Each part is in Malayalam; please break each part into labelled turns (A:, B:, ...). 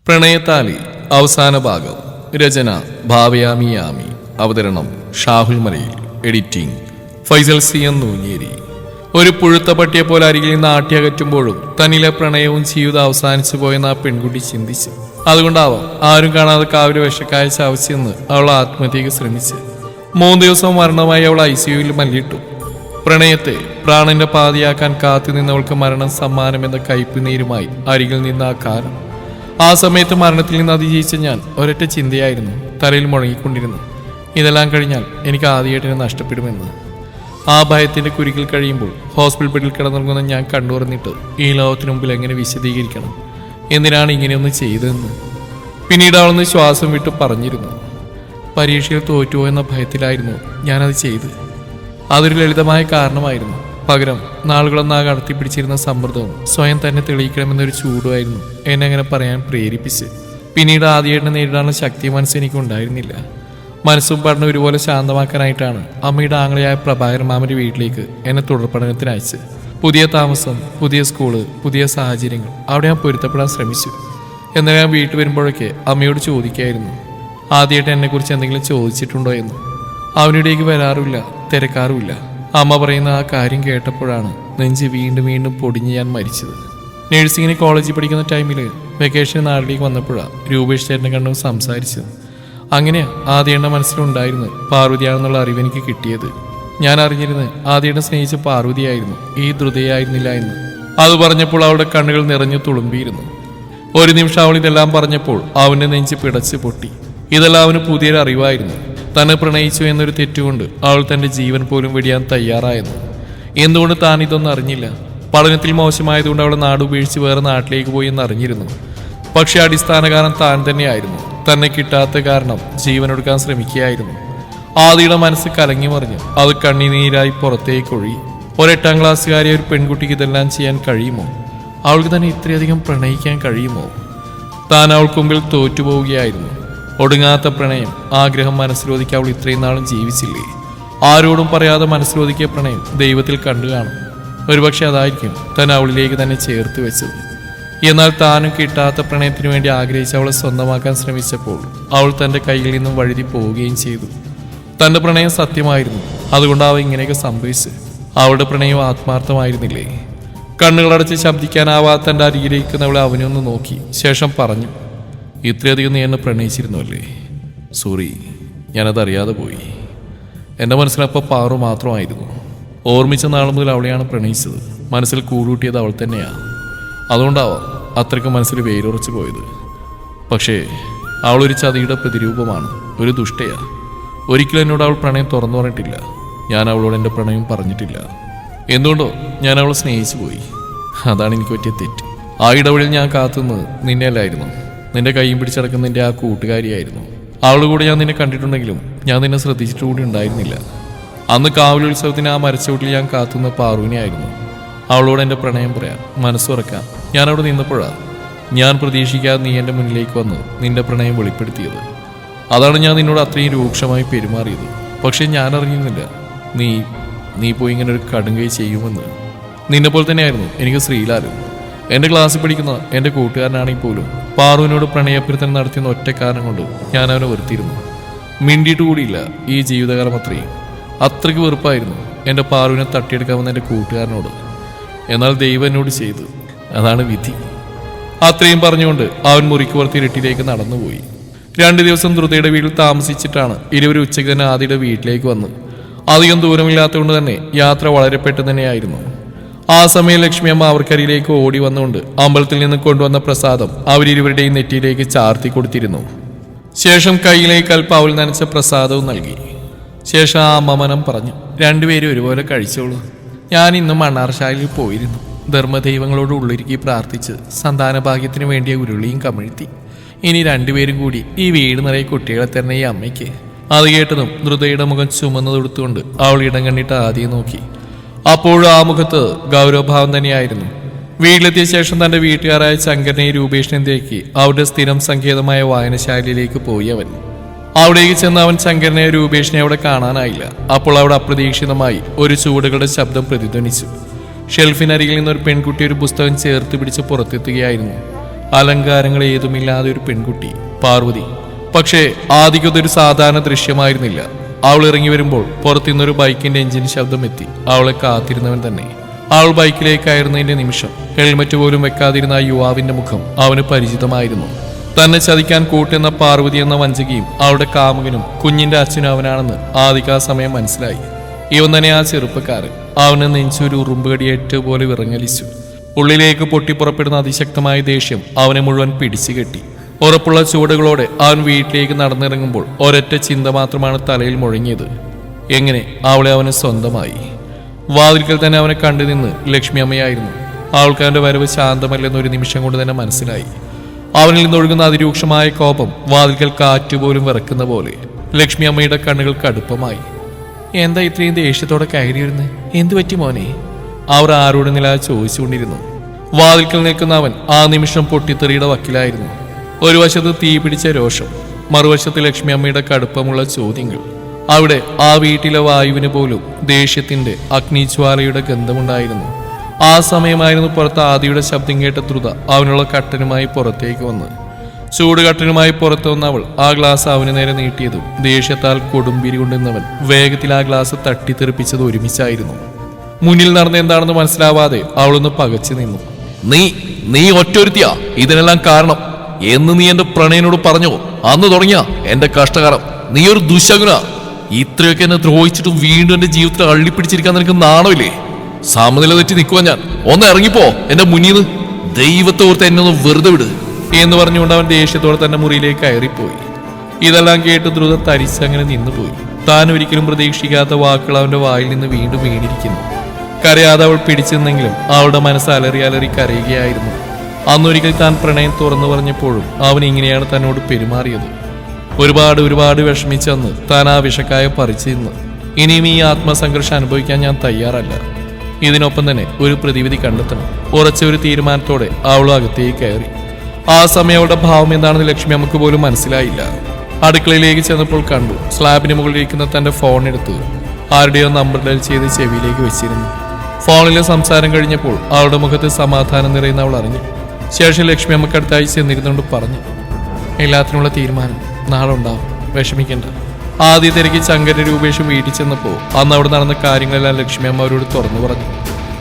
A: പ്രണയത്താലി അവസാന ഭാഗം. രചന ഭാവയാമി യാമി. അവതരണം ഷാഹുൽ മലയിൽ. Editing Faisal C N Nooncheri. ഒരു പുഴുത്ത പട്ടിയെ പോലെ അരികിൽ നിന്ന് ആട്ടിയകറ്റുമ്പോഴും തന്നിലെ പ്രണയവും ജീവിതം അവസാനിച്ചു പോയെന്ന് ആ പെൺകുട്ടി ചിന്തിച്ചു. അതുകൊണ്ടാവാം ആരും കാണാതെ കാവിലെ വിഷക്കായ ചവച്ചെന്ന് അവൾ ആത്മഹത്യക്ക് ശ്രമിച്ച് 3 ദിവസം മരണമായി അവൾ ICUവിൽ മല്ലിട്ടു. പ്രണയത്തെ പ്രാണന്റെ പാതിയാക്കാൻ കാത്തുനിന്നവൾക്ക് മരണം സമ്മാനമെന്ന കയ്പുനീരുമായി അരികിൽ നിന്ന് ആ കാലം. ആ സമയത്ത് മരണത്തിൽ നിന്ന് അതിജീവിച്ച ഞാൻ ഒരൊറ്റ ചിന്തയായിരുന്നു തലയിൽ മുഴങ്ങിക്കൊണ്ടിരുന്നു. ഇതെല്ലാം കഴിഞ്ഞാൽ എനിക്ക് ആദ്യമായിട്ടിനെ നഷ്ടപ്പെടുമെന്ന്. ആ ഭയത്തിന്റെ കുരുക്കിൽ കഴിയുമ്പോൾ ഹോസ്പിറ്റൽ ബെഡിൽ കിടന്നുറങ്ങുന്ന ഞാൻ കണ്ടുറന്നിട്ട് ഈ ലോകത്തിനു മുമ്പിൽ എങ്ങനെ വിശദീകരിക്കണം, എന്തിനാണ് ഇങ്ങനെയൊന്ന് ചെയ്തതെന്ന്. പിന്നീട് അവളൊന്ന് ശ്വാസം വിട്ട് പറഞ്ഞിരുന്നു, പരീക്ഷയിൽ തോറ്റുപോയെന്ന ഭയത്തിലായിരുന്നു ഞാനത് ചെയ്ത്. അതൊരു ലളിതമായ കാരണമായിരുന്നു. പകരം നാളുകളൊന്നാ കടത്തിപ്പിടിച്ചിരുന്ന സമ്മർദ്ദവും സ്വയം തന്നെ തെളിയിക്കണമെന്നൊരു ചൂടുമായിരുന്നു എന്നെ അങ്ങനെ പറയാൻ പ്രേരിപ്പിച്ച്. പിന്നീട് ആദ്യമായിട്ട് നേരിടാനുള്ള ശക്തി മനസ്സ് എനിക്കുണ്ടായിരുന്നില്ല. മനസ്സും പഠനം ഒരുപോലെ ശാന്തമാക്കാനായിട്ടാണ് അമ്മയുടെ ആംഗ്ലയായ പ്രഭാകരൻ മാമന്റെ വീട്ടിലേക്ക് എന്നെ തുടർ പഠനത്തിന് അയച്ച്. പുതിയ താമസം, പുതിയ സ്കൂള്, പുതിയ സാഹചര്യങ്ങൾ, അവിടെ ഞാൻ പൊരുത്തപ്പെടാൻ ശ്രമിച്ചു. എന്നാൽ ഞാൻ വീട്ടിൽ വരുമ്പോഴൊക്കെ അമ്മയോട് ചോദിക്കായിരുന്നു, ആദ്യമായിട്ട് എന്നെക്കുറിച്ച് എന്തെങ്കിലും ചോദിച്ചിട്ടുണ്ടോ എന്ന്. അവനിടേക്ക് വരാറുമില്ല, തിരക്കാറുമില്ല. അമ്മ പറയുന്ന ആ കാര്യം കേട്ടപ്പോഴാണ് നെഞ്ച് വീണ്ടും വീണ്ടും പൊടിഞ്ഞ് ഞാൻ മരിച്ചത്. നഴ്സിങ്ങിന് കോളേജിൽ പഠിക്കുന്ന ടൈമിൽ വെക്കേഷൻ നാട്ടിലേക്ക് വന്നപ്പോഴാണ് രൂപേഷ് ചേട്ടനെ കണ്ടും സംസാരിച്ചത്. അങ്ങനെയാ ആദ്യയുടെ മനസ്സിലുണ്ടായിരുന്നു പാർവതിയാണെന്നുള്ള അറിവ് എനിക്ക് കിട്ടിയത്. ഞാൻ അറിഞ്ഞിരുന്നത് ആദ്യയുടെ സ്നേഹിച്ച പാർവതിയായിരുന്നു, ഈ ധൃതയായിരുന്നില്ല എന്ന്. അത് പറഞ്ഞപ്പോൾ അവളുടെ കണ്ണുകൾ നിറഞ്ഞു തുളുമ്പിയിരുന്നു. ഒരു നിമിഷം അവൾ ഇതെല്ലാം പറഞ്ഞപ്പോൾ അവന്റെ നെഞ്ച് പിടച്ച് പൊട്ടി. ഇതെല്ലാം അവന് പുതിയൊരു അറിവായിരുന്നു. തന്നെ പ്രണയിച്ചു എന്നൊരു തെറ്റുകൊണ്ട് അവൾ തന്റെ ജീവൻ പോലും വെടിയാൻ തയ്യാറായെന്ന്. എന്തുകൊണ്ട് താൻ ഇതൊന്നും അറിഞ്ഞില്ല? പഠനത്തിൽ മോശമായതുകൊണ്ട് അവൾ നാട് ഉപേക്ഷിച്ച് വേറെ നാട്ടിലേക്ക് പോയി എന്ന് അറിഞ്ഞിരുന്നു. പക്ഷെ അടിസ്ഥാന കാരണം താൻ തന്നെയായിരുന്നു. തന്നെ കിട്ടാത്ത കാരണം ജീവനൊടുക്കാൻ ശ്രമിക്കുകയായിരുന്നു. ആദിയുടെ മനസ്സ് കലങ്ങി മറിഞ്ഞു. അത് കണ്ണീരായി പുറത്തേക്ക് ഒഴുകി. ഒരു 8ാം ക്ലാസ്സുകാരിയ ഒരു പെൺകുട്ടിക്ക് ഇതെല്ലാം ചെയ്യാൻ കഴിയുമോ? അവൾക്ക് തന്നെ ഇത്രയധികം പ്രണയിക്കാൻ കഴിയുമോ? താൻ അവൾക്ക് മുമ്പിൽ തോറ്റുപോവുകയായിരുന്നു. ഒടുങ്ങാത്ത പ്രണയം, ആഗ്രഹം മനസ്സിലൊതുക്കി അവൾ ഇത്രയും നാളും ജീവിച്ചില്ലേ? ആരോടും പറയാതെ മനസ്സിലൊതുക്കിയ പ്രണയം ദൈവത്തിൽ കണ്ടു കാണും. ഒരുപക്ഷെ അതായിരിക്കും താൻ അവളിലേക്ക് തന്നെ ചേർത്ത് വെച്ചത്. എന്നാൽ താനും കിട്ടാത്ത പ്രണയത്തിന് വേണ്ടി ആഗ്രഹിച്ച് അവളെ സ്വന്തമാക്കാൻ ശ്രമിച്ചപ്പോൾ അവൾ തൻ്റെ കയ്യിൽ നിന്നും വഴുതി പോവുകയും ചെയ്തു. തൻ്റെ പ്രണയം സത്യമായിരുന്നു, അതുകൊണ്ടാവും ഇങ്ങനെയൊക്കെ സംഭവിച്ച്. അവളുടെ പ്രണയം ആത്മാർത്ഥമായിരുന്നില്ലേ? കണ്ണുകളടച്ച് ശബ്ദിക്കാനാവാത്ത തൻ്റെ അരികിലേക്കുന്നവളെ അവനൊന്ന് നോക്കി ശേഷം പറഞ്ഞു, ഇത്രയധികം നീ എന്നെ പ്രണയിച്ചിരുന്നുവല്ലേ? സോറി, ഞാനതറിയാതെ പോയി. എൻ്റെ മനസ്സിലപ്പോൾ പാറു മാത്രമായിരുന്നു. ഓർമ്മിച്ച നാൾ മുതൽ അവളെയാണ് പ്രണയിച്ചത്. മനസ്സിൽ കൂടൂട്ടിയത് അവൾ തന്നെയാണ്. അതുകൊണ്ടാവാം അത്രയ്ക്ക് മനസ്സിൽ വേരുറച്ചു പോയത്. പക്ഷേ അവളൊരു ചതിയുടെ പ്രതിരൂപമാണ്, ഒരു ദുഷ്ടയാ. ഒരിക്കലും എന്നോട് അവൾ പ്രണയം തുറന്നു പറഞ്ഞിട്ടില്ല. ഞാൻ അവളോട് എൻ്റെ പ്രണയം പറഞ്ഞിട്ടില്ല. എന്തുകൊണ്ടോ ഞാൻ അവളെ സ്നേഹിച്ചു പോയി. അതാണ് എനിക്ക് പറ്റിയ തെറ്റ്. ആ ഇടവഴിൽ ഞാൻ കാത്തുനിന്നത് നിന്നെ അല്ലായിരുന്നു, നിന്റെ കൈയും പിടിച്ചടക്കുന്ന നിന്റെ ആ കൂട്ടുകാരിയായിരുന്നു. അവളുടെ കൂടെ ഞാൻ നിന്നെ കണ്ടിട്ടുണ്ടെങ്കിലും ഞാൻ നിന്നെ ശ്രദ്ധിച്ചിട്ട് കൂടി ഉണ്ടായിരുന്നില്ല. അന്ന് കാവലുത്സവത്തിന് ആ മരച്ചോട്ടിൽ ഞാൻ കാത്തുന്ന പാറുവിനെ ആയിരുന്നു. അവളോട് എൻ്റെ പ്രണയം പറയാം, മനസ്സുറക്കാം. ഞാനവിടെ നിന്നപ്പോഴാണ് ഞാൻ പ്രതീക്ഷിക്കാതെ നീ എൻ്റെ മുന്നിലേക്ക് വന്ന് നിന്റെ പ്രണയം വെളിപ്പെടുത്തിയത്. അതാണ് ഞാൻ നിന്നോട് അത്രയും രൂക്ഷമായി പെരുമാറിയത്. പക്ഷെ ഞാൻ അറിഞ്ഞിരുന്നില്ല നീ പോയി ഇങ്ങനെ ഒരു കടുങ്കൈ ചെയ്യുമെന്ന്. നിന്നെപ്പോലെ തന്നെയായിരുന്നു എനിക്ക് ശ്രീലാലും. എൻ്റെ ക്ലാസ്സിൽ പഠിക്കുന്ന എൻ്റെ കൂട്ടുകാരനാണെങ്കിൽ പോലും പാറുവിനോട് പ്രണയാഭ്യർത്ഥന നടത്തിയെന്ന ഒറ്റ കാരണം കൊണ്ട് ഞാൻ അവനെ വെറുത്തിരുന്നു. മിണ്ടിയിട്ട് കൂടിയില്ല ഈ ജീവിതകാലം അത്രയും. അത്രയ്ക്ക് വെറുപ്പായിരുന്നു എൻ്റെ പാറുവിനെ തട്ടിയെടുക്കാമെന്ന് എൻ്റെ കൂട്ടുകാരനോട്. എന്നാൽ ദൈവം എന്നോട് ചെയ്തു, അതാണ് വിധി. അത്രയും പറഞ്ഞുകൊണ്ട് അവൻ മുറിക്ക് പുറത്ത് ഇരുട്ടിലേക്ക് നടന്നുപോയി. 2 ദിവസം ധൃതയുടെ വീട്ടിൽ താമസിച്ചിട്ടാണ് ഇരുവരും ഉച്ചയ്ക്ക് തന്നെ ആദിയുടെ വീട്ടിലേക്ക് വന്നു. അധികം ദൂരമില്ലാത്തതുകൊണ്ട് തന്നെ യാത്ര വളരെ പെട്ടെന്ന് തന്നെയായിരുന്നു. ആ സമയം ലക്ഷ്മി അമ്മ അവർക്കരിയിലേക്ക് ഓടി വന്നുകൊണ്ട് അമ്പലത്തിൽ നിന്ന് കൊണ്ടുവന്ന പ്രസാദം അവരിരുവരുടെയും നെറ്റിയിലേക്ക് ചാർത്തി കൊടുത്തിരുന്നു. ശേഷം കയ്യിലേക്ക് അല്പം അവൾ നനച്ച പ്രസാദവും നൽകി. ശേഷം ആ അമ്മ മനം പറഞ്ഞു, 2 പേരും ഒരുപോലെ കഴിച്ചോളൂ. ഞാൻ ഇന്നും മണ്ണാർശാലയിൽ പോയിരുന്നു. ധർമ്മദൈവങ്ങളോട് ഉള്ളിരുക്കി പ്രാർത്ഥിച്ച് സന്താന ഭാഗ്യത്തിന് വേണ്ടിയ ഉരുളിയും കമിഴ്ത്തി. ഇനി 2 പേരും കൂടി ഈ വീട് നിറയെ കുട്ടികളെ തന്നെ ഈ അമ്മയ്ക്ക്. അത് കേട്ടതും ധൃതയുടെ മുഖം ചുമന്നതെടുത്തുകൊണ്ട് അവൾ ഇടം കണ്ടിട്ട് ആദ്യം നോക്കി. അപ്പോഴും ആ മുഖത്ത് ഗൗരവഭാവം തന്നെയായിരുന്നു. വീട്ടിലെത്തിയ ശേഷം തന്റെ വീട്ടുകാരായ ശങ്കരനെയും രൂപേഷിനെയും തേക്കി അവരുടെ സ്ഥിരം സങ്കേതമായ വായനശാലയിലേക്ക് പോയി അവൻ. അവിടേക്ക് ചെന്ന് അവൻ ശങ്കരനെയോ രൂപേഷിനെ അവിടെ കാണാനായില്ല. അപ്പോൾ അവിടെ അപ്രതീക്ഷിതമായി ഒരു ചൂടുകളുടെ ശബ്ദം പ്രതിധ്വനിച്ചു. ഷെൽഫിനരികിൽ നിന്നൊരു പെൺകുട്ടി ഒരു പുസ്തകം ചേർത്ത് പിടിച്ച് പുറത്തെത്തുകയായിരുന്നു. അലങ്കാരങ്ങൾ ഏതുമില്ലാതെ ഒരു പെൺകുട്ടി പാർവതി. പക്ഷേ ആദിക്കൊരു സാധാരണ ദൃശ്യമായിരുന്നില്ല. അവൾ ഇറങ്ങി വരുമ്പോൾ പുറത്തുനിന്നൊരു ബൈക്കിന്റെ എഞ്ചിൻ ശബ്ദം എത്തി. അവളെ കാത്തിരുന്നവൻ തന്നെ. അവൾ ബൈക്കിലേക്ക് കയറുന്നതിന്റെ നിമിഷം ഹെൽമറ്റ് പോലും വെക്കാതിരുന്ന ആ യുവാവിന്റെ മുഖം അവന് പരിചിതമായിരുന്നു. തന്നെ ചതിക്കാൻ കൂട്ടുന്ന പാർവതി എന്ന വഞ്ചകിയും അവളുടെ കാമുകനും കുഞ്ഞിന്റെ അച്ഛനും അവനാണെന്ന് ആദിക്ക് ആ സമയം മനസ്സിലായി. ഇവൻ തന്നെ ആ ചെറുപ്പക്കാരൻ. അവന് നെഞ്ചൊരു ഉറുമ്പുകടിയേറ്റ് പോലെ വിറങ്ങലിച്ചു. ഉള്ളിലേക്ക് പൊട്ടിപ്പുറപ്പെടുന്ന അതിശക്തമായ ദേഷ്യം അവനെ മുഴുവൻ പിടിച്ചു കെട്ടി. ഉറപ്പുള്ള ചുവടുകളോടെ അവൻ വീട്ടിലേക്ക് നടന്നിറങ്ങുമ്പോൾ ഒരൊറ്റ ചിന്ത മാത്രമാണ് തലയിൽ മുഴങ്ങിയത്. എങ്ങനെ അവളെ അവന് സ്വന്തമായി? വാതിൽക്കൽ തന്നെ അവനെ കണ്ടുനിന്ന് ലക്ഷ്മി അമ്മയായിരുന്നു. അവൾക്ക് അവന്റെ വരവ് ശാന്തമല്ലെന്നൊരു നിമിഷം കൊണ്ട് തന്നെ മനസ്സിലായി. അവനിൽ നിന്നൊഴുകുന്ന അതിരൂക്ഷമായ കോപം വാതിൽക്കൽ കാറ്റുപോലും വിറക്കുന്ന പോലെ. ലക്ഷ്മി അമ്മയുടെ കണ്ണുകൾ കടുപ്പമായി. എന്താ ഇത്രയും ദേഷ്യത്തോടെ കയറിയിരുന്ന്? എന്തു പറ്റി മോനെ? അവർ ആരോട് നില ചോദിച്ചുകൊണ്ടിരുന്നു. വാതിൽക്കൽ നിൽക്കുന്ന അവൻ ആ നിമിഷം പൊട്ടിത്തെറിയുടെ വക്കിലായിരുന്നു. ഒരു വശത്ത് തീ പിടിച്ച രോഷം, മറുവശത്ത് ലക്ഷ്മി അമ്മയുടെ കടുപ്പമുള്ള ചോദ്യങ്ങൾ. അവിടെ ആ വീട്ടിലെ വായുവിന് പോലും ദേഷ്യത്തിന്റെ അഗ്നിജ്വാലയുടെ ഗന്ധമുണ്ടായിരുന്നു. ആ സമയമായിരുന്നു പുറത്ത് ആദിയുടെ ശബ്ദം കേട്ട ദ്രുത അവനുള്ള കട്ടനുമായി പുറത്തേക്ക് വന്ന്. ചൂടുകട്ടനുമായി പുറത്തു വന്ന അവൾ ആ ഗ്ലാസ് അവന് നേരെ നീട്ടിയതും ദേഷ്യത്താൽ കൊടുമ്പിരി കൊണ്ടിരുന്നവൻ വേഗത്തിൽ ആ ഗ്ലാസ് തട്ടിത്തെറിപ്പിച്ചത് ഒരുമിച്ചായിരുന്നു. മുന്നിൽ നടന്ന എന്താണെന്ന് മനസ്സിലാവാതെ അവളൊന്ന് പകച്ചു നിന്നു. നീ ഒറ്റൊരുത്തിയാ ഇതിനെല്ലാം കാരണം എന്ന് നീ എന്റെ പ്രണയനോട് പറഞ്ഞോ? അന്ന് തുടങ്ങിയ എന്റെ കഷ്ടകാലം. നീ ഒരു ദുശകുന. ഇത്രയൊക്കെ എന്നെ ദ്രോഹിച്ചിട്ടും വീണ്ടും എന്റെ ജീവിതത്തിൽ അള്ളിപ്പിടിച്ചിരിക്കാൻ നിനക്ക് നാണമില്ലേ? സമനില തെറ്റി നിൽക്കുവാൻ ഞാൻ. ഒന്ന് ഇറങ്ങിപ്പോ എന്റെ മുന്നിൽ നിന്ന്. ദൈവത്തെ ഓർത്ത് എന്നെ ഒന്ന് വെറുതെ വിട് എന്ന് പറഞ്ഞുകൊണ്ട് അവൻ ദേഷ്യത്തോടെ തന്നെ മുറിയിലേക്ക് കയറിപ്പോയി. ഇതെല്ലാം കേട്ട് ദ്രുത തരിച്ചങ്ങനെ നിന്നുപോയി. താൻ ഒരിക്കലും പ്രതീക്ഷിക്കാത്ത വാക്കുകൾ അവന്റെ വായിൽ നിന്ന് വീണ്ടും വീണിരിക്കുന്നു. കരയാതെ അവൾ പിടിച്ചെന്നെങ്കിലും അവളുടെ മനസ്സ് അലറി അലറി കരയുകയായിരുന്നു. അന്നൊരിക്കൽ താൻ പ്രണയം തുറന്നു പറഞ്ഞപ്പോഴും അവൻ ഇങ്ങനെയാണ് തന്നോട് പെരുമാറിയത്. ഒരുപാട് വിഷമിച്ചെന്ന് താൻ ആ വിഷക്കായ പറിച്ചു നിന്ന്. ഇനിയും ഈ ആത്മസംഘർഷം അനുഭവിക്കാൻ ഞാൻ തയ്യാറല്ല. ഇതിനൊപ്പം തന്നെ ഒരു പ്രതിവിധി കണ്ടെത്തണം. ഉറച്ച ഒരു തീരുമാനത്തോടെ അവളും അകത്തേക്ക് കയറി. ആ സമയം അവളുടെ ഭാവം എന്താണെന്ന് ലക്ഷ്മി നമുക്ക് പോലും മനസ്സിലായില്ല. അടുക്കളയിലേക്ക് ചെന്നപ്പോൾ കണ്ടു സ്ലാബിന് മുകളിലിരിക്കുന്ന തന്റെ ഫോൺ എടുത്ത് ആരുടെയോ നമ്പർ ഡയൽ ചെയ്ത് ചെവിയിലേക്ക് വെച്ചിരുന്നു. ഫോണിലെ സംസാരം കഴിഞ്ഞപ്പോൾ അവളുടെ മുഖത്ത് സമാധാനം നിറയുന്ന അവൾ അറിഞ്ഞു. ശേഷം ലക്ഷ്മി അമ്മക്കടുത്തായി ചെന്നിരുന്നുകൊണ്ട് പറഞ്ഞു, എല്ലാത്തിനുള്ള തീരുമാനം നാളെ ഉണ്ടാവും, വിഷമിക്കണ്ട. ആദ്യ തിരക്കി ചങ്കര രൂപേഷും വീട്ടിൽ ചെന്നപ്പോൾ അന്ന് അവിടെ നടന്ന കാര്യങ്ങളെല്ലാം ലക്ഷ്മി അമ്മ അവരോട് തുറന്നു പറഞ്ഞു.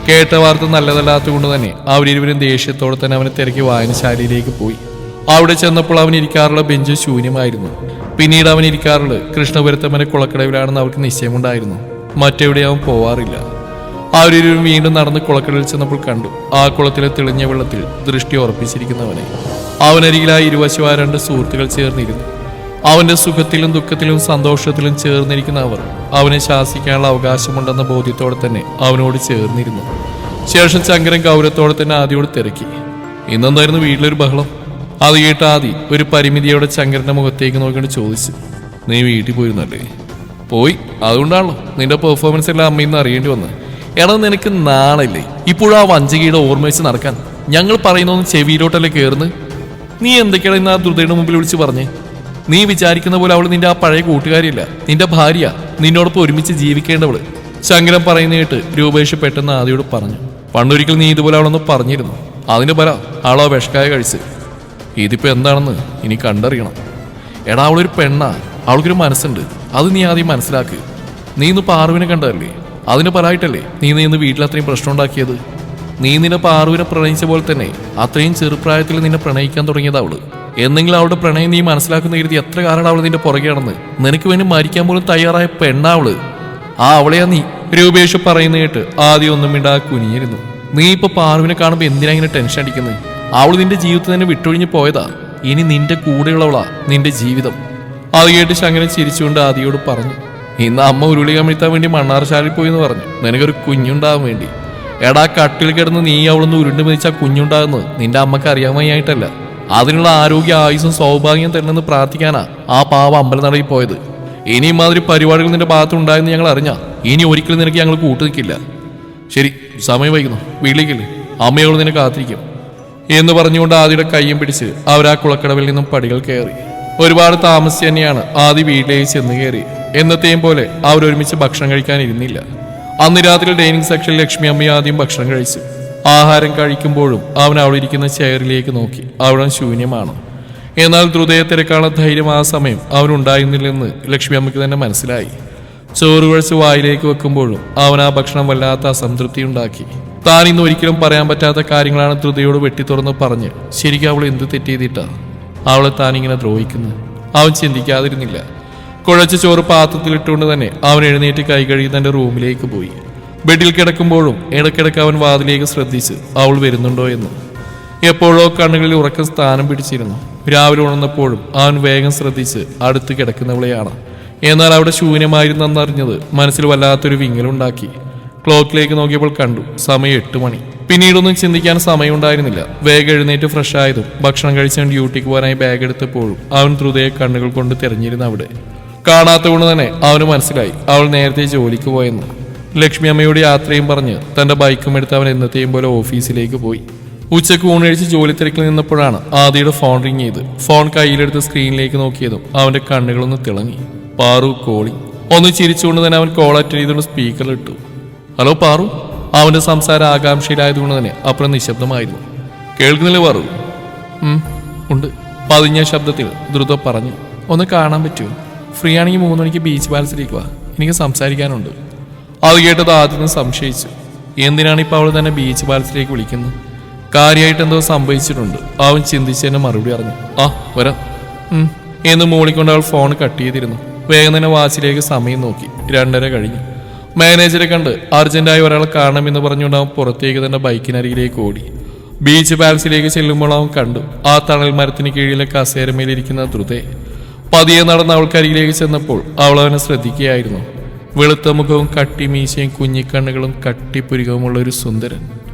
A: കേട്ട വാർത്ത നല്ലതല്ലാത്തതുകൊണ്ട് തന്നെ അവരിരുവരും ദേഷ്യത്തോടെ തന്നെ അവനെ തിരക്കി വായനശാലയിലേക്ക് പോയി. അവിടെ ചെന്നപ്പോൾ അവൻ ഇരിക്കാറുള്ള ബെഞ്ച് ശൂന്യമായിരുന്നു. പിന്നീട് അവൻ ഇരിക്കാറുള്ളത് കൃഷ്ണപുരത്തമ്മന്റെ കുളക്കടവിലാണെന്ന് അവർക്ക് നിശ്ചയമുണ്ടായിരുന്നു. മറ്റെവിടെ അവൻ പോവാറില്ല. അവരിരുവരും വീണ്ടും നടന്ന് കുളക്കടവിൽ ചെന്നപ്പോൾ കണ്ടു ആ കുളത്തിലെ തെളിഞ്ഞ വെള്ളത്തിൽ ദൃഷ്ടി ഉറപ്പിച്ചിരിക്കുന്നവനെ. അവനരികിലായി ഇരുവശമായ രണ്ട് സുഹൃത്തുക്കൾ ചേർന്നിരുന്നു. അവന്റെ സുഖത്തിലും ദുഃഖത്തിലും സന്തോഷത്തിലും ചേർന്നിരിക്കുന്ന അവർ അവനെ ശാസിക്കാനുള്ള അവകാശമുണ്ടെന്ന ബോധ്യത്തോടെ തന്നെ അവനോട് ചേർന്നിരുന്നു. ശേഷം ചങ്കരൻ ഗൗരവത്തോടെ തന്നെ ആദിയോട് തിരക്കി, ഇന്നെന്തായിരുന്നു വീട്ടിലൊരു ബഹളം? അത് കേട്ട ആദി ഒരു പരിമിതിയോടെ ചങ്കരന്റെ മുഖത്തേക്ക് നോക്കിയിട്ട് ചോദിച്ചു, നീ വീട്ടിൽ പോയിരുന്നല്ലേ? പോയി, അതുകൊണ്ടാണല്ലോ നിന്റെ പെർഫോമൻസ് എല്ലാം അമ്മയിന്ന് അറിയേണ്ടി വന്നത്. എടാ നിനക്ക് നാണില്ലേ ഇപ്പോഴും ആ വഞ്ചകിയുടെ ഓർമ്മ വെച്ച് നടക്കാൻ? ഞങ്ങൾ പറയുന്നൊന്നും ചെവിയിലോട്ടല്ലേ കയറുന്നത്? നീ എന്തൊക്കെയാണ് ഇന്ന് ആ ദ്രുതയുടെ മുമ്പിൽ വിളിച്ച് പറഞ്ഞേ? നീ വിചാരിക്കുന്ന പോലെ അവൾ നിന്റെ ആ പഴയ കൂട്ടുകാരിയല്ല, നിന്റെ ഭാര്യ, നിന്നോടൊപ്പം ഒരുമിച്ച് ജീവിക്കേണ്ടവള്. ശങ്കരൻ പറയുന്ന കേട്ട് രൂപേഷ് പെട്ടെന്ന് ആദിയോട് പറഞ്ഞു, പണ്ടൊരിക്കൽ നീ ഇതുപോലെ അവളൊന്ന് പറഞ്ഞിരുന്നു. അതിന് പറ അവളോ വിഷക്കായ കഴിച്ച്. ഇതിപ്പോ എന്താണെന്ന് ഇനി കണ്ടറിയണം. എടാ അവളൊരു പെണ്ണാ, അവൾക്കൊരു മനസ്സുണ്ട്. അത് നീ ആദ്യം മനസ്സിലാക്ക്. നീ ഇന്ന് പാറുവിനെ കണ്ടതല്ലേ? അതിന് പറയായിട്ടല്ലേ നീ ഇന്ന് വീട്ടിൽ അത്രയും പ്രശ്നം ഉണ്ടാക്കിയത്? നീ നിന്നെ പാറുവിനെ പ്രണയിച്ച പോലെ തന്നെ അത്രയും ചെറുപ്രായത്തിൽ നിന്നെ പ്രണയിക്കാൻ തുടങ്ങിയത് അവള്. എന്നെങ്കിലും അവളുടെ പ്രണയം നീ മനസ്സിലാക്കുന്ന കരുതി എത്ര കാരണം അവൾ നിന്റെ പുറകെയാണെന്ന്. നിനക്ക് വേണ്ടി മരിക്കാൻ പോലും തയ്യാറായ പെണ്ണാവള്. ആ അവളെയാ നീ. രൂപേഷ് പറയുന്ന കേട്ട് ആദ്യം ഒന്നും മിണ്ടാ കുനിയിരുന്നു. നീ ഇപ്പൊ പാറുവിനെ കാണുമ്പോ എന്തിനാ ഇങ്ങനെ ടെൻഷൻ അടിക്കുന്നത്? അവള് നിന്റെ ജീവിതത്തിൽ തന്നെ വിട്ടൊഴിഞ്ഞു പോയതാ. ഇനി നിന്റെ കൂടെയുള്ളവളാ നിന്റെ ജീവിതം. അത് കേട്ട് ശങ്കരൻ ചിരിച്ചുകൊണ്ട് ആദിയോട് പറഞ്ഞു, ഇന്ന് അമ്മ ഉരുളി കമിഴ്ത്താൻ വേണ്ടി മണ്ണാർശാലയിൽ പോയി എന്ന് പറഞ്ഞു, നിനക്കൊരു കുഞ്ഞുണ്ടാകാൻ വേണ്ടി. എടാ കട്ടിൽ കിടന്ന് നീ അവളൊന്ന് ഉരുണ്ട് മതിച്ചാൽ കുഞ്ഞുണ്ടാകുന്നത് നിന്റെ അമ്മക്ക് അറിയാൻ വയ്യായിട്ടല്ല, അതിനുള്ള ആരോഗ്യ ആയുസും സൗഭാഗ്യം തരണമെന്ന് പ്രാർത്ഥിക്കാനാ ആ പാവ അമ്പലനടയിൽ പോയത്. ഇനിയും മാതിരി പരിപാടികൾ നിന്റെ ഭാഗത്തുണ്ടായെന്ന് ഞങ്ങൾ അറിഞ്ഞാ ഇനി ഒരിക്കലും നിനക്ക് ഞങ്ങൾ കൂട്ടു നിൽക്കില്ല. ശരി, സമയം വൈകുന്നു, വീട്ടിലേക്കില്ലേ, അമ്മയോട് നിന്നെ കാത്തിരിക്കും എന്ന് പറഞ്ഞുകൊണ്ട് ആദിയുടെ കയ്യും പിടിച്ച് അവരാ കുളക്കടവിൽ നിന്നും പടികൾ കയറി. ഒരുപാട് താമസിച്ച് തന്നെയാണ് ആദി വീട്ടിലേക്ക് ചെന്ന് കയറി. എന്നത്തെയും പോലെ അവരൊരുമിച്ച് ഭക്ഷണം കഴിക്കാനിരുന്നില്ല. അന്ന് രാത്രി ഡൈനിങ് സെക്ഷനിൽ ലക്ഷ്മി അമ്മയും ആദ്യം ഭക്ഷണം കഴിച്ചു. ആഹാരം കഴിക്കുമ്പോഴും അവൻ അവിടെ ഇരിക്കുന്ന ചെയറിലേക്ക് നോക്കി. അവിടെ ശൂന്യമാണ്. എന്നാൽ ദ്രുതയെ തിരക്കാനുള്ള ധൈര്യം ആ സമയം അവനുണ്ടായിരുന്നില്ലെന്ന് ലക്ഷ്മി അമ്മയ്ക്ക് തന്നെ മനസ്സിലായി. ചോറ് കുഴച്ച് വായിലേക്ക് വെക്കുമ്പോഴും അവൻ ആ ഭക്ഷണം വല്ലാത്ത അസംതൃപ്തി ഉണ്ടാക്കി. താൻ ഇന്ന് ഒരിക്കലും പറയാൻ പറ്റാത്ത കാര്യങ്ങളാണ് ദ്രുതയോട് വെട്ടിത്തുറന്ന് പറഞ്ഞ് ശരിക്കും അവൾ എന്ത് തെറ്റ് ചെയ്തിട്ടാ അവളെ താനിങ്ങനെ ദ്രോഹിക്കുന്നത് അവൻ ചിന്തിക്കാതിരുന്നില്ല. കുഴച്ച ചോറ് പാത്രത്തിലിട്ടുകൊണ്ട് തന്നെ അവൻ എഴുന്നേറ്റ് കൈ കഴുകി തന്റെ റൂമിലേക്ക് പോയി. ബെഡിൽ കിടക്കുമ്പോഴും ഇടയ്ക്കിടയ്ക്ക് അവൻ വാതിലേക്ക് ശ്രദ്ധിച്ച് അവൾ വരുന്നുണ്ടോ എന്ന്. എപ്പോഴോ കണ്ണുകളിൽ ഉറക്കം സ്ഥാനം പിടിച്ചിരുന്നു. രാവിലെ ഉണർന്നപ്പോഴും അവൻ വേഗം ശ്രദ്ധിച്ച് അടുത്ത് കിടക്കുന്നവളെയാണ്. എന്നാൽ അവിടെ ശൂന്യമായിരുന്നെന്നറിഞ്ഞത് മനസ്സിൽ വല്ലാത്തൊരു വിങ്ങലുണ്ടാക്കി. ക്ലോക്കിലേക്ക് നോക്കിയപ്പോൾ കണ്ടു സമയം 8 മണി. പിന്നീടൊന്നും ചിന്തിക്കാൻ സമയമുണ്ടായിരുന്നില്ല. വേഗം എഴുന്നേറ്റ് ഫ്രഷ് ആയതും ഭക്ഷണം കഴിച്ച് ഡ്യൂട്ടിക്ക് പോകാനായി ബാഗ് എടുത്തപ്പോഴും അവൻ ദ്രുതയെ കണ്ണുകൾ കൊണ്ട് തിരഞ്ഞിരുന്നു. അവിടെ കാണാത്തതുകൊണ്ട് തന്നെ അവന് മനസ്സിലായി അവൾ നേരത്തെ ജോലിക്ക് പോയെന്ന്. ലക്ഷ്മി അമ്മയോട് യാത്രയും പറഞ്ഞ് തന്റെ ബൈക്കും എടുത്ത് അവൻ എന്നത്തെയും പോലെ ഓഫീസിലേക്ക് പോയി. ഉച്ചക്ക് ഊണഴിച്ച് ജോലി തിരക്കിൽ നിന്നപ്പോഴാണ് ആദിയുടെ ഫോൺ റിങ് ചെയ്ത്. ഫോൺ കയ്യിലെടുത്ത് സ്ക്രീനിലേക്ക് നോക്കിയതും അവന്റെ കണ്ണുകളൊന്ന് തിളങ്ങി. പാറു കോളി. ഒന്ന് ചിരിച്ചുകൊണ്ട് തന്നെ അവൻ കോൾ അറ്റൻഡ് ചെയ്തുകൊണ്ട് സ്പീക്കറിലിട്ടു. ഹലോ പാറു. അവന്റെ സംസാരം ആകാംക്ഷയിലായതുകൊണ്ട് തന്നെ അപ്പുറം നിശബ്ദമായിരുന്നു. കേൾക്കുന്നില്ലേ പാറു? ഉണ്ട്. പതിഞ്ഞ ശബ്ദത്തിൽ ദ്രുത പറഞ്ഞു. ഒന്ന് കാണാൻ പറ്റുമോ? ഫ്രീ ആണെങ്കിൽ 3 മണിക്ക് ബീച്ച് പാലസിലേക്ക് വാ, എനിക്ക് സംസാരിക്കാനുണ്ട്. അത് കേട്ടത് ആദ്യം സംശയിച്ചു. എന്തിനാണ് ഇപ്പോൾ അവൾ തന്നെ ബീച്ച് പാലസിലേക്ക് വിളിക്കുന്നത്? കാര്യമായിട്ട് എന്തോ സംഭവിച്ചിട്ടുണ്ട്. അവൻ ചിന്തിച്ചതിന് മറുപടി അറിഞ്ഞു. ആ വരാം എന്ന് മൂളിക്കൊണ്ട് അവൾ ഫോൺ കട്ട് ചെയ്തിരുന്നു. വേഗം തന്നെ വാച്ചിലേക്ക് സമയം നോക്കി. 2:30 കഴിഞ്ഞു. മാനേജറെ കണ്ട് അർജന്റായി ഒരാളെ കാണണമെന്ന് പറഞ്ഞുകൊണ്ട് അവൻ പുറത്തേക്ക് തന്നെ ബൈക്കിനരികിലേക്ക് ഓടി. ബീച്ച് പാലസിലേക്ക് ചെല്ലുമ്പോൾ അവൻ കണ്ടു ആ തണൽ മരത്തിന് കീഴിലെ കസേരമേലിരിക്കുന്ന ദ്രുതയെ. പതിയെ നടന്ന് അവൾക്കരികിലേക്ക് ചെന്നപ്പോൾ അവൾ അവനെ ശ്രദ്ധിക്കുകയായിരുന്നു. വെളുത്ത മുഖവും കട്ടിമീശയും കുഞ്ഞിക്കണ്ണുകളും കട്ടിപ്പുരികവുമുള്ള ഒരു സുന്ദരൻ.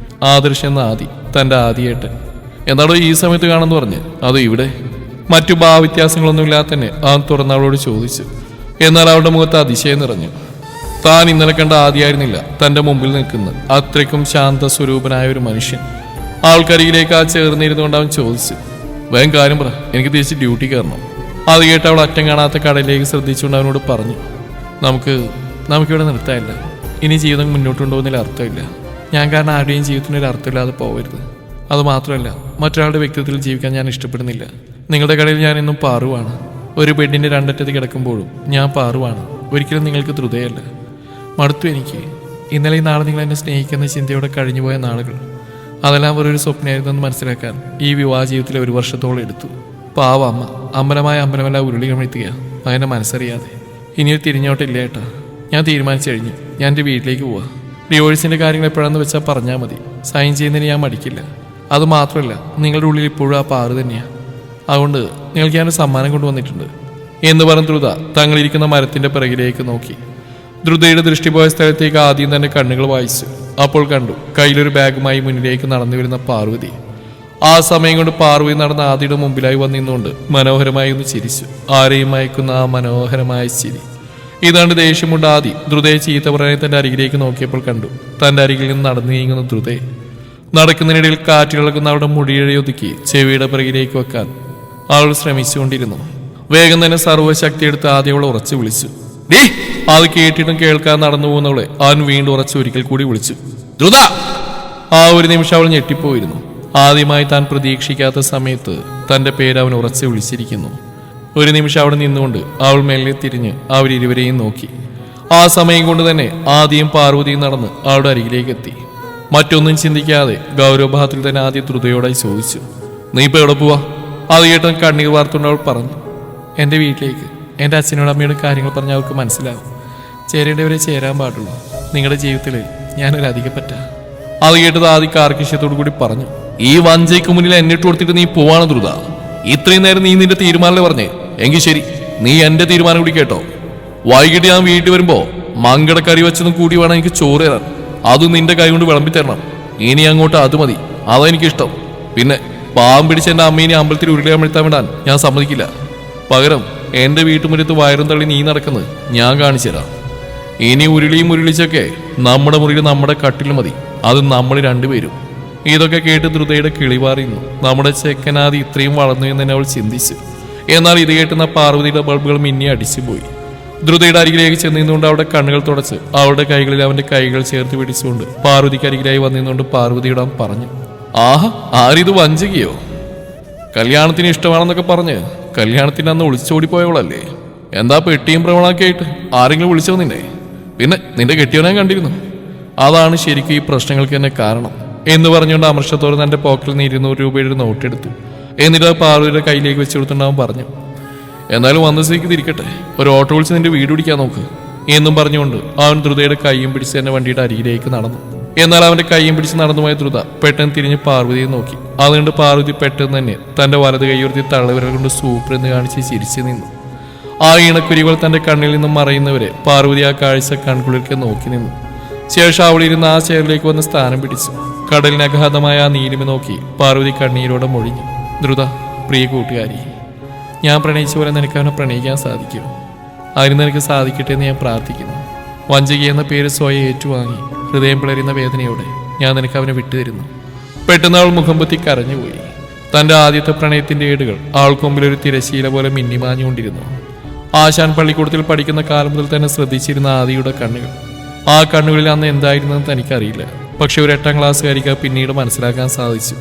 A: ആദർശ് എന്ന ആദി, തന്റെ ആദിയേട്ടൻ. എന്താണോ ഈ സമയത്ത് കാണുമെന്ന് പറഞ്ഞ്? അത് ഇവിടെ. മറ്റു ഭാവവ്യത്യാസങ്ങളൊന്നുമില്ലാതെ തന്നെ അവൻ തുറന്നവളോട് ചോദിച്ചു. എന്നാൽ അവളുടെ മുഖത്ത് അതിശയം നിറഞ്ഞു. താൻ ഇന്നലെ കണ്ട ആദിയായിരുന്നില്ല തന്റെ മുമ്പിൽ നിൽക്കുന്ന അത്രയ്ക്കും ശാന്ത സ്വരൂപനായ ഒരു മനുഷ്യൻ. ആൾക്കരികിലേക്ക് ആ ചേർന്നിരുന്നുകൊണ്ട് അവൻ ചോദിച്ചു. വേഗം കാര്യം പറ, എനിക്ക് തിരിച്ച് ഡ്യൂട്ടി കയറണം. അത് കേട്ട് അവൾ അറ്റം കാണാത്ത കടയിലേക്ക് ശ്രദ്ധിച്ചുകൊണ്ട് അവനോട് പറഞ്ഞു. നമുക്കിവിടെ നിർത്താനില്ല. ഇനി ജീവിതം മുന്നോട്ടുണ്ടോന്നതിൽ അർത്ഥമില്ല. ഞാൻ കാരണം ആരുടെയും ജീവിതത്തിനൊരു അർത്ഥമില്ലാതെ പോകരുത്. അതുമാത്രമല്ല, മറ്റൊരാളുടെ വ്യക്തിത്വത്തിൽ ജീവിക്കാൻ ഞാൻ ഇഷ്ടപ്പെടുന്നില്ല. നിങ്ങളുടെ കടയിൽ ഞാൻ ഇന്നും പാറുവാണ്. ഒരു ബെഡിന്റെ 2 അറ്റത്ത് കിടക്കുമ്പോഴും ഞാൻ പാറുവാണ്. ഒരിക്കലും നിങ്ങൾക്ക് ദ്രുതയല്ല. മടുത്തു എനിക്ക്. ഇന്നലെയും നാളെ നിങ്ങൾ എന്നെ സ്നേഹിക്കുന്ന ചിന്തയോടെ കഴിഞ്ഞുപോയ നാളുകൾ, അതെല്ലാം ഒരു സ്വപ്നമായിരുന്നെന്ന് മനസ്സിലാക്കാൻ ഈ വിവാഹ ജീവിതത്തിലെ 1 വർഷത്തോളം എടുത്തു. പാവ അമ്മ അമ്പലമല്ല ഉരുളി കമിഴ്ത്തുക അതിനെ മനസ്സറിയാതെ. ഇനിയൊരു തിരിഞ്ഞോട്ടില്ല ഏട്ടാ. ഞാൻ തീരുമാനിച്ചു കഴിഞ്ഞു. ഞാൻ എൻ്റെ വീട്ടിലേക്ക് പോവാ. ഡിവോഴ്സിന്റെ കാര്യങ്ങൾ എപ്പോഴാന്ന് വെച്ചാൽ പറഞ്ഞാൽ മതി. സൈൻ ചെയ്യുന്നതിന് ഞാൻ മടിക്കില്ല. അത് മാത്രമല്ല, നിങ്ങളുടെ ഉള്ളിൽ ഇപ്പോഴും ആ പാറ് തന്നെയാണ്. അതുകൊണ്ട് നിങ്ങൾക്ക് ഞാനൊരു സമ്മാനം കൊണ്ടുവന്നിട്ടുണ്ട് എന്ന് പറഞ്ഞ ദ്രുത തങ്ങളിരിക്കുന്ന മരത്തിന്റെ പിറകിലേക്ക് നോക്കി. ദ്രുതയുടെ ദൃഷ്ടി പോയ സ്ഥലത്തേക്ക് ആദ്യം തന്നെ കണ്ണുകൾ വായിച്ചു. അപ്പോൾ കണ്ടു കയ്യിലൊരു ബാഗുമായി മുന്നിലേക്ക് നടന്നു വരുന്ന പാർവതി. ആ സമയം കൊണ്ട് പാർവതി നടന്ന ആദിയുടെ മുമ്പിലായി വന്നിരുന്നുകൊണ്ട് മനോഹരമായി ഒന്ന് ചിരിച്ചു. ആരെയും മയക്കുന്ന ആ മനോഹരമായ ചിരി. ഇതാണ്ട് ദേഷ്യമുണ്ട് ആദി ദ്രുതയെ ചീത്ത പറയാൻ തന്റെ അരികിലേക്ക് നോക്കിയപ്പോൾ കണ്ടു തന്റെ അരികിൽ നിന്ന് നടന്നു നീങ്ങുന്ന ദ്രുതയെ. നടക്കുന്നതിനിടയിൽ കാറ്റിളക്കുന്ന അവളുടെ മുടിയഴയൊതുക്കി ചെവിയുടെ പിറകിലേക്ക് വെക്കാൻ അവൾ ശ്രമിച്ചുകൊണ്ടിരുന്നു. വേഗം തന്നെ സർവ്വശക്തി എടുത്ത് ആദ്യം അവളെ ഉറച്ചു വിളിച്ചു. അത് കേട്ടിട്ടും കേൾക്കാൻ നടന്നു പോകുന്നവളെ അവൻ വീണ്ടും ഉറച്ച് ഒരിക്കൽ കൂടി വിളിച്ചു. ദ്രുത! ആ ഒരു നിമിഷം അവൾ ഞെട്ടിപ്പോയിരുന്നു. ആദ്യമായി താൻ പ്രതീക്ഷിക്കാത്ത സമയത്ത് തന്റെ പേര് അവൻ ഉറച്ച് വിളിച്ചിരിക്കുന്നു. ഒരു നിമിഷം അവിടെ നിന്നുകൊണ്ട് അവൾ മെല്ലെ തിരിഞ്ഞ് അവരിരുവരെയും നോക്കി. ആ സമയം കൊണ്ട് തന്നെ ആദ്യം പാർവതിയും നടന്ന് അവളുടെ അരികിലേക്ക് എത്തി. മറ്റൊന്നും ചിന്തിക്കാതെ ഗൗരവഭാവത്തിൽ തന്നെ ആദ്യം ദ്രുതയോടായി ചോദിച്ചു. നീ ഇപ്പൊ എവിടെ പോവാ? അത് കേട്ടൻ കണ്ണീർ വാർത്തുകൊണ്ട് അവൾ പറഞ്ഞു. എൻ്റെ വീട്ടിലേക്ക്. എൻ്റെ അച്ഛനോട് അമ്മയോട് കാര്യങ്ങൾ പറഞ്ഞാൽ അവർക്ക് മനസ്സിലാവും. ചേരേണ്ടവരെ ചേരാൻ പാടുള്ളൂ. നിങ്ങളുടെ ജീവിതത്തിൽ ഞാനൊരു അധികപ്പറ്റ. അത് കേട്ടത് ആദ്യ കാർക്കിഷ്യത്തോടു കൂടി പറഞ്ഞു. ഈ വഞ്ചയ്ക്ക് മുന്നിൽ എന്നിട്ട് കൊടുത്തിട്ട് നീ പോവാണ് ദ്രുത. ഇത്രയും നേരം നീ നിന്റെ തീരുമാനം പറഞ്ഞേ. എങ്കിൽ ശരി, നീ എന്റെ തീരുമാനം കൂടി കേട്ടോ. വൈകിട്ട് ഞാൻ വീട്ടിൽ വരുമ്പോ മങ്കടക്കറി വെച്ചതും കൂടി വേണം എനിക്ക് ചോറ് തരാൻ. അതും നിന്റെ കൈ കൊണ്ട് വിളമ്പി തരണം. ഇനി അങ്ങോട്ട് അത് മതി. അതെനിക്കിഷ്ടം. പിന്നെ പാവം പിടിച്ച് എന്റെ അമ്മേനെ അമ്പലത്തിൽ ഉരുളിയമിഴ്ത്താൻ വിടാൻ ഞാൻ സമ്മതിക്കില്ല. പകരം എന്റെ വീട്ടുമുറ്റത്ത് വയറും തള്ളി നീ നടക്കുന്നത് ഞാൻ കാണിച്ചു തരാം. ഇനി ഉരുളിയും ഉരുളിച്ചൊക്കെ നമ്മുടെ മുറിയിൽ നമ്മുടെ കട്ടിൽ മതി. അത് നമ്മൾ രണ്ടുപേരും. ഇതൊക്കെ കേട്ട് ദ്രുതയുടെ കിളിവാറിയുന്നു. നമ്മുടെ ചെക്കനാദി ഇത്രയും വളർന്നു എന്ന് തന്നെ അവൾ ചിന്തിച്ചു. എന്നാൽ ഇത് കേട്ടുന്ന പാർവതിയുടെ ബൾബുകൾ മിന്നി അടിച്ചുപോയി. ദ്രുതയുടെ അരികിലേക്ക് ചെന്നിരുന്നുകൊണ്ട് അവിടെ കണ്ണുകൾ തുടച്ച് അവളുടെ കൈകളിൽ അവന്റെ കൈകൾ ചേർത്ത് പിടിച്ചുകൊണ്ട് പാർവതിക്ക് അരികിലായി വന്നിരുന്നുകൊണ്ട് പാർവതിയോട് പറഞ്ഞു, ആഹാ, ആരിത് വഞ്ചികയോ? കല്യാണത്തിന് ഇഷ്ടമാണെന്നൊക്കെ പറഞ്ഞ് കല്യാണത്തിന് അന്ന് ഒളിച്ചോടിപ്പോയവളല്ലേ? എന്താ പെട്ടിയും പ്രവണൊക്കെ ആയിട്ട് ആരെങ്കിലും വിളിച്ചോ നിന്നെ? പിന്നെ നിന്റെ കെട്ടിയവനെ കണ്ടിരുന്നു. അതാണ് ശരിക്കും ഈ പ്രശ്നങ്ങൾക്ക് തന്നെ കാരണം എന്ന് പറഞ്ഞുകൊണ്ട് അമർഷത്തോടെ തന്റെ പോക്കറ്റിൽ നിന്ന് 200 രൂപയുടെ നോട്ടെടുത്തു. എന്നിട്ട് ആ പാർവതിയുടെ കയ്യിലേക്ക് വെച്ച് കൊടുത്തിട്ടുണ്ടാവും പറഞ്ഞു, എന്നാലും വന്ന സ്ഥിതിക്ക് തിരിക്കട്ടെ, ഒരു ഓട്ടോ വിളിച്ച് നിന്റെ വീട് പിടിക്കാൻ നോക്ക് എന്നും പറഞ്ഞുകൊണ്ട് അവൻ ദ്രുതയുടെ കൈയും പിടിച്ച് തന്നെ വണ്ടിയുടെ അരികിലേക്ക് നടന്നു. എന്നാൽ അവന്റെ കൈയും പിടിച്ച് നടന്നുപോയ ദ്രുത പെട്ടെന്ന് തിരിഞ്ഞ് പാർവതിയെ നോക്കി. അതുകൊണ്ട് പാർവതി പെട്ടെന്ന് തന്നെ തന്റെ വലത് കൈയുയർത്തി തള്ളവിരൽ കൊണ്ട് സൂപ്പർ എന്ന് കാണിച്ച് ചിരിച്ചു നിന്നു. ആ ഈണക്കുരികൾ തന്റെ കണ്ണിൽ നിന്നും മറയുന്നവരെ പാർവതി ആ കാഴ്ച കൺകുളിർക്ക് നോക്കി നിന്നു. ശേഷം അവളിരുന്ന് ആ ചെയറിലേക്ക് വന്ന് സ്ഥാനം പിടിച്ചു. കടലിന് അഗാധമായ ആ നീലിമ നോക്കി പാർവതി കണ്ണീരോടെ മൊഴിഞ്ഞു. ദ്രുത, പ്രിയ കൂട്ടുകാരി, ഞാൻ പ്രണയിച്ച പോലെ നിനക്ക് അവനെ പ്രണയിക്കാൻ സാധിക്കുമോ? അതിന് നിനക്ക് സാധിക്കട്ടെ എന്ന് ഞാൻ പ്രാർത്ഥിക്കുന്നു. വഞ്ചിക എന്ന പേര് സ്വയം ഏറ്റുവാങ്ങി ഹൃദയം പിളരുന്ന വേദനയോടെ ഞാൻ നിനക്ക് അവനെ വിട്ടുതരുന്നു. പെട്ടെന്ന് അവൾ മുഖം പൊത്തി കരഞ്ഞുപോയി. തന്റെ ആദ്യത്തെ പ്രണയത്തിന്റെ ഏടുകൾ അവൾക്ക് മുമ്പിൽ ഒരു തിരശീല പോലെ മിന്നിമാഞ്ഞുകൊണ്ടിരുന്നു. ആശാൻ പള്ളിക്കൂടത്തിൽ പഠിക്കുന്ന കാലം മുതൽ തന്നെ ശ്രദ്ധിച്ചിരുന്ന ആദിയുടെ കണ്ണുകൾ. ആ കണ്ണുകളിൽ അന്ന് എന്തായിരുന്നെന്ന് തനിക്കറിയില്ല. പക്ഷെ ഒരു 8ാം ക്ലാസ്സുകാരിക്ക് പിന്നീട് മനസ്സിലാക്കാൻ സാധിച്ചു.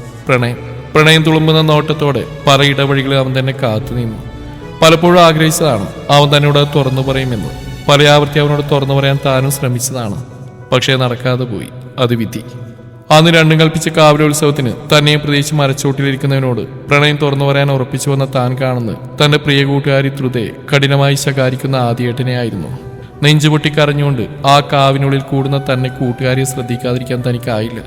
A: പ്രണയം തുളുമ്പുന്ന നോട്ടത്തോടെ പല ഇടവഴികളിൽ അവൻ തന്നെ കാത്തു നിന്നു. പലപ്പോഴും ആഗ്രഹിച്ചതാണ് അവൻ തന്നോട് തുറന്നു പറയുമെന്ന്. പല ആവർത്തി അവനോട് തുറന്നു പറയാൻ താനും ശ്രമിച്ചതാണ്. പക്ഷേ നടക്കാതെ പോയി. അത് വിധി. അന്ന് രണ്ടും കൽപ്പിച്ച കാവലോത്സവത്തിന് തന്നെയും പ്രതീക്ഷിച്ച് മരച്ചോട്ടിലിരിക്കുന്നവനോട് പ്രണയം തുറന്നു പറയാൻ ഉറപ്പിച്ചു വന്ന താൻ കാണുന്നത് തന്റെ പ്രിയ കൂട്ടുകാരി ദ്രുതയെ കഠിനമായി ശകാരിക്കുന്ന ആദിയേട്ടനെയായിരുന്നു. നെഞ്ചുപൊട്ടി കരഞ്ഞുകൊണ്ട് ആ കാവിനുള്ളിൽ കൂടുന്ന തന്നെ കൂട്ടുകാരിയെ ശ്രദ്ധിക്കാതിരിക്കാൻ തനിക്കായില്ല.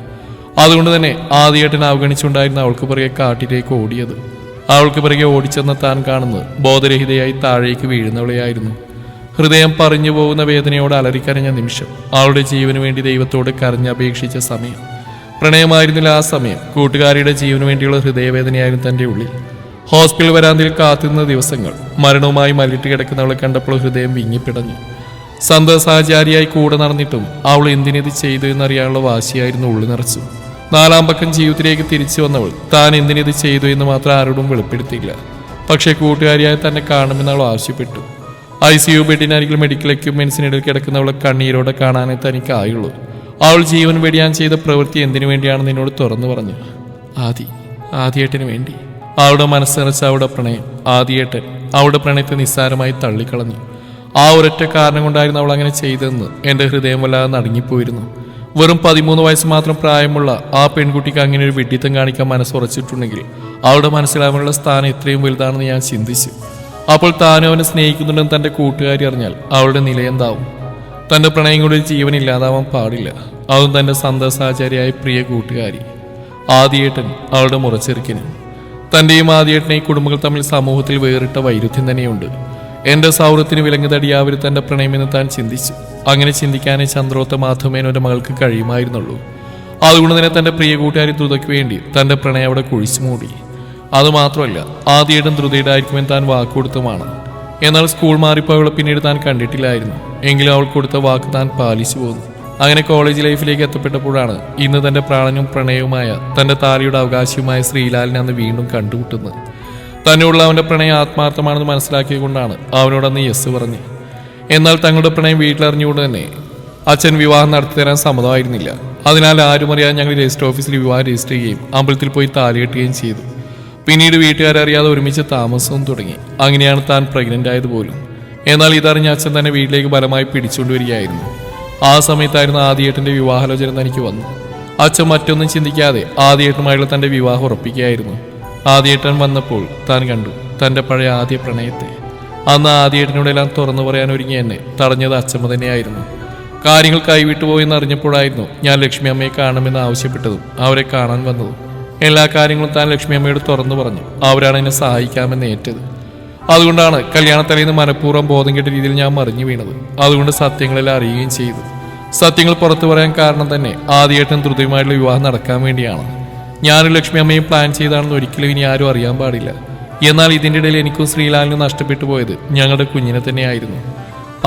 A: അതുകൊണ്ട് തന്നെ ആദിയേട്ടൻ അവഗണിച്ചുകൊണ്ടായിരുന്നു അവൾക്ക് പിറകെ കാട്ടിലേക്ക് ഓടിയത്. അവൾക്ക് പിറകെ ഓടിച്ചെന്ന താൻ കാണുന്നത് ബോധരഹിതയായി താഴേക്ക് വീഴുന്നവളെയായിരുന്നു. ഹൃദയം പറഞ്ഞു പോകുന്ന വേദനയോട് അലറിക്കരഞ്ഞ നിമിഷം, അവളുടെ ജീവന് വേണ്ടി ദൈവത്തോട് കരഞ്ഞപേക്ഷിച്ച സമയം. പ്രണയമായിരുന്നില്ല ആ സമയം, കൂട്ടുകാരിയുടെ ജീവന് വേണ്ടിയുള്ള ഹൃദയവേദനയായിരുന്നു തന്റെ ഉള്ളിൽ. ഹോസ്പിറ്റൽ വരാന്തയിൽ കാത്തുനിന്ന ദിവസങ്ങൾ. മരണവുമായി മല്ലിട്ട് കിടക്കുന്നവളെ കണ്ടപ്പോൾ ഹൃദയം വിങ്ങിപ്പിടഞ്ഞു. സന്തോഷാചാരിയായി കൂടെ നടന്നിട്ടും അവൾ എന്തിനിത് ചെയ്തു എന്നറിയാനുള്ള വാശിയായിരുന്നു ഉള്ളു നിറച്ചു. 4ാം പക്കം ജീവിതത്തിലേക്ക് തിരിച്ചു വന്നവൾ താൻ എന്തിനിത് ചെയ്തു എന്ന് മാത്രം ആരോടും വെളിപ്പെടുത്തിയില്ല. പക്ഷേ കൂട്ടുകാരിയായി തന്നെ കാണുമെന്ന് അവൾ ആവശ്യപ്പെട്ടു. ICU ബെഡിനരികിൽ മെഡിക്കൽ എക്യുപ്മെന്റ്സിനിടയിൽ കിടക്കുന്നവളെ കണ്ണീരോടെ കാണാനേ തനിക്കായുള്ളൂ. അവൾ ജീവൻ വെടിയാൻ ചെയ്ത പ്രവൃത്തി എന്തിനു വേണ്ടിയാണെന്ന് എന്നോട് തുറന്നു പറഞ്ഞു. ആദിയേട്ടന് വേണ്ടി. അവളുടെ മനസ്സ് നിറച്ച അവളുടെ പ്രണയം. ആദിയേട്ടൻ അവളുടെ പ്രണയത്തെ നിസ്സാരമായി തള്ളിക്കളഞ്ഞു. ആ ഒരൊറ്റ കാരണം കൊണ്ടായിരുന്നു അവൾ അങ്ങനെ ചെയ്തതെന്ന് എന്റെ ഹൃദയം വല്ലാതെ നടുങ്ങിപ്പോയിരുന്നു. വെറും 13 വയസ്സ് മാത്രം പ്രായമുള്ള ആ പെൺകുട്ടിക്ക് അങ്ങനെ ഒരു വിഡ്ഢിത്തം കാണിക്കാൻ മനസ്സുറച്ചിട്ടുണ്ടെങ്കിൽ അവളുടെ മനസ്സിലാവാനുള്ള സ്ഥാനം എത്രയും വലുതാണെന്ന് ഞാൻ ചിന്തിച്ചു. അപ്പോൾ താനും അവനെ സ്നേഹിക്കുന്നുണ്ടെന്ന് തന്റെ കൂട്ടുകാരി അറിഞ്ഞാൽ അവളുടെ നിലയെന്താവും? തന്റെ പ്രണയം കൂടി ജീവനില്ലാതാവാൻ പാടില്ല. അതും തന്റെ സന്തോഷാചാരിയായ പ്രിയ കൂട്ടുകാരി ആദിയേട്ടൻ അവളുടെ മുറച്ചെറുക്കനും. തന്റെയും ആദിയേട്ടനെ കുടുംബങ്ങൾ തമ്മിൽ സമൂഹത്തിൽ വേറിട്ട വൈരുദ്ധ്യം തന്നെയുണ്ട്. എന്റെ സൗഹൃദത്തിന് വിലങ്ങുതടിയാവരും തന്റെ പ്രണയമെന്ന് താൻ ചിന്തിച്ചു. അങ്ങനെ ചിന്തിക്കാനേ ചന്ദ്രോത്ത മാധവമേനോന്റെ മകൾക്ക് കഴിയുമായിരുന്നുള്ളൂ. അതുകൊണ്ട് തന്നെ തന്റെ പ്രിയ കൂട്ടുകാരി ദ്രുതയ്ക്ക് വേണ്ടി തന്റെ പ്രണയം അവിടെ കുഴിച്ചു മൂടി. അതുമാത്രമല്ല, ആദ്യമായിട്ടും ദ്രുതയുടെ ആയിരിക്കുമെന്ന് താൻ വാക്കുകൊടുത്തുമാണ്. എന്നാൽ സ്കൂൾ മാറിപ്പോയവളെ പിന്നീട് താൻ കണ്ടിട്ടില്ലായിരുന്നു. എങ്കിലും അവൾ കൊടുത്ത വാക്ക് താൻ പാലിച്ചു പോന്നു. അങ്ങനെ കോളേജ് ലൈഫിലേക്ക് എത്തപ്പെട്ടപ്പോഴാണ് ഇന്ന് തന്റെ പ്രാണനും പ്രണയവുമായ തന്റെ താലിയുടെ അവകാശിയുമായ ശ്രീലാലിനെ അന്ന് വീണ്ടും കണ്ടുമുട്ടുന്നത്. തന്നെയുള്ള അവന്റെ പ്രണയം ആത്മാർത്ഥമാണെന്ന് മനസ്സിലാക്കിയതുകൊണ്ടാണ് അവനോടന്ന് യെസ് പറഞ്ഞു. എന്നാൽ തങ്ങളുടെ പ്രണയം വീട്ടിലറിഞ്ഞുകൊണ്ട് തന്നെ അച്ഛൻ വിവാഹം നടത്തിത്തരാൻ സമ്മതമായിരുന്നില്ല. അതിനാൽ ആരും അറിയാതെ ഞങ്ങൾ രജിസ്റ്റർ ഓഫീസിൽ വിവാഹം രജിസ്റ്റർ ചെയ്യുകയും അമ്പലത്തിൽ പോയി താലികെട്ടുകയും ചെയ്തു. പിന്നീട് വീട്ടുകാരറിയാതെ ഒരുമിച്ച് താമസവും തുടങ്ങി. അങ്ങനെയാണ് താൻ പ്രഗ്നന്റ് ആയത് പോലും. എന്നാൽ ഇതറിഞ്ഞ അച്ഛൻ തന്നെ വീട്ടിലേക്ക് ബലമായി പിടിച്ചുകൊണ്ടുവരികയായിരുന്നു. ആ സമയത്തായിരുന്നു ആദിയേട്ടന്റെ വിവാഹാലോചന തനിക്ക് വന്നു. അച്ഛൻ മറ്റൊന്നും ചിന്തിക്കാതെ ആദിയേട്ടനുമായുള്ള തന്റെ വിവാഹം ഉറപ്പിക്കുകയായിരുന്നു. ആദിയേട്ടൻ വന്നപ്പോൾ താൻ കണ്ടു തന്റെ പഴയ ആദ്യ പ്രണയത്തെ. അന്ന് ആദിയേട്ടനോടെല്ലാം തുറന്നു പറയാൻ ഒരുങ്ങി എന്നെ തടഞ്ഞത് അച്ഛമ്മ തന്നെയായിരുന്നു. കാര്യങ്ങൾ കൈവിട്ടുപോയെന്ന് അറിഞ്ഞപ്പോഴായിരുന്നു ഞാൻ ലക്ഷ്മി അമ്മയെ കാണണമെന്ന് ആവശ്യപ്പെട്ടതും അവരെ കാണാൻ വന്നതും. എല്ലാ കാര്യങ്ങളും താൻ ലക്ഷ്മി അമ്മയോട് തുറന്നു പറഞ്ഞു. അവരാണ് എന്നെ സഹായിക്കാമെന്ന് ഏറ്റത്. അതുകൊണ്ടാണ് കല്യാണത്തലേന്ന് മനഃപൂർവ്വം ബോധം കെട്ട രീതിയിൽ ഞാൻ മറിഞ്ഞു വീണത്. അതുകൊണ്ട് സത്യങ്ങളെല്ലാം അറിയുകയും ചെയ്തു. സത്യങ്ങൾ പുറത്തു പറയാൻ കാരണം തന്നെ ആദിയേട്ടൻ ദ്രുതയുമായിട്ടുള്ള വിവാഹം നടക്കാൻ വേണ്ടിയാണ്. ഞാനും ലക്ഷ്മി അമ്മയും പ്ലാൻ ചെയ്താണെന്ന് ഒരിക്കലും ഇനി ആരും അറിയാൻ പാടില്ല. എന്നാൽ ഇതിൻ്റെ ഇടയിൽ എനിക്കും ശ്രീലാലിനും നഷ്ടപ്പെട്ടു പോയത് ഞങ്ങളുടെ കുഞ്ഞിനെ തന്നെയായിരുന്നു.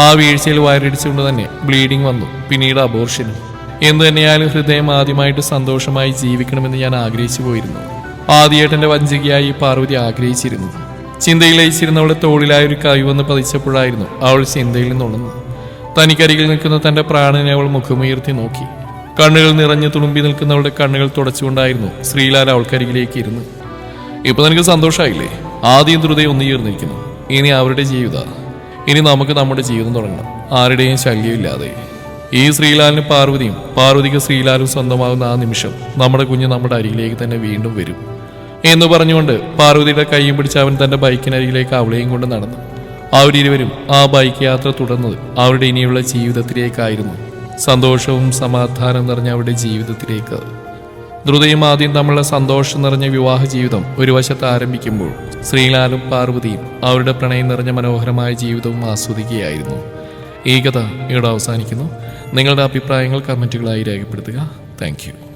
A: ആ വീഴ്ചയിൽ വയറിടിച്ചുകൊണ്ട് തന്നെ ബ്ലീഡിംഗ് വന്നു. പിന്നീട് അബോർഷനും. എന്തു തന്നെയായാലും ഹൃദയം ആദ്യമായിട്ട് സന്തോഷമായി ജീവിക്കണമെന്ന് ഞാൻ ആഗ്രഹിച്ചു പോയിരുന്നു. ആദിയേട്ടന്റെ വഞ്ചികയായി പാർവതി ആഗ്രഹിച്ചിരുന്നു. ചിന്തയിൽ ലയിച്ചിരുന്നവളുടെ തോളിലായ ഒരു കൈ വന്ന് പതിച്ചപ്പോഴായിരുന്നു അവൾ ചിന്തയിൽ നിന്നുണർന്നത്. തനിക്കരികിൽ നിൽക്കുന്ന തന്റെ പ്രാണനെ അവൾ മുഖമുയർത്തി നോക്കി. കണ്ണുകൾ നിറഞ്ഞു തുളുമ്പി നിൽക്കുന്നവളുടെ കണ്ണുകൾ തുടച്ചുകൊണ്ടായിരുന്നു ശ്രീലാൽ അവൾക്കരികിലേക്ക് ഇരുന്നു. ഇപ്പൊ നിനക്ക് സന്തോഷമായില്ലേ? ആദ്യം ദ്രുതയും ഒന്നു ചേർന്നിരിക്കുന്നു. ഇനി അവരുടെ ജീവിതം. ഇനി നമുക്ക് നമ്മുടെ ജീവിതം തുടങ്ങണം, ആരുടെയും ശല്യമില്ലാതെ. ഈ ശ്രീലാലിന് പാർവതിയും പാർവതിക്ക് ശ്രീലാലും സ്വന്തമാകുന്ന ആ നിമിഷം നമ്മുടെ കുഞ്ഞ് നമ്മുടെ അരികിലേക്ക് തന്നെ വീണ്ടും വരും എന്ന് പറഞ്ഞുകൊണ്ട് പാർവതിയുടെ കൈയും പിടിച്ച് അവൻ തന്റെ ബൈക്കിനരികിലേക്ക് അവളെയും കൊണ്ട് നടന്നു. അവരിരുവരും ആ ബൈക്ക് യാത്ര തുടർന്നത് അവരുടെ ഇനിയുള്ള ജീവിതത്തിലേക്കായിരുന്നു. സന്തോഷവും സമാധാനം നിറഞ്ഞ അവരുടെ ജീവിതത്തിലേക്ക്. ദ്രുതയും ആദ്യം തമ്മിലുള്ള സന്തോഷം നിറഞ്ഞ വിവാഹ ജീവിതം ഒരു വശത്ത് ആരംഭിക്കുമ്പോൾ ശ്രീലാലും പാർവതിയും അവരുടെ പ്രണയം നിറഞ്ഞ മനോഹരമായ ജീവിതവും ആസ്വദിക്കുകയായിരുന്നു. ഈ കഥ ഇവിടെ അവസാനിക്കുന്നു. നിങ്ങളുടെ അഭിപ്രായങ്ങൾ കമന്റുകളായി രേഖപ്പെടുത്തുക. Thank you.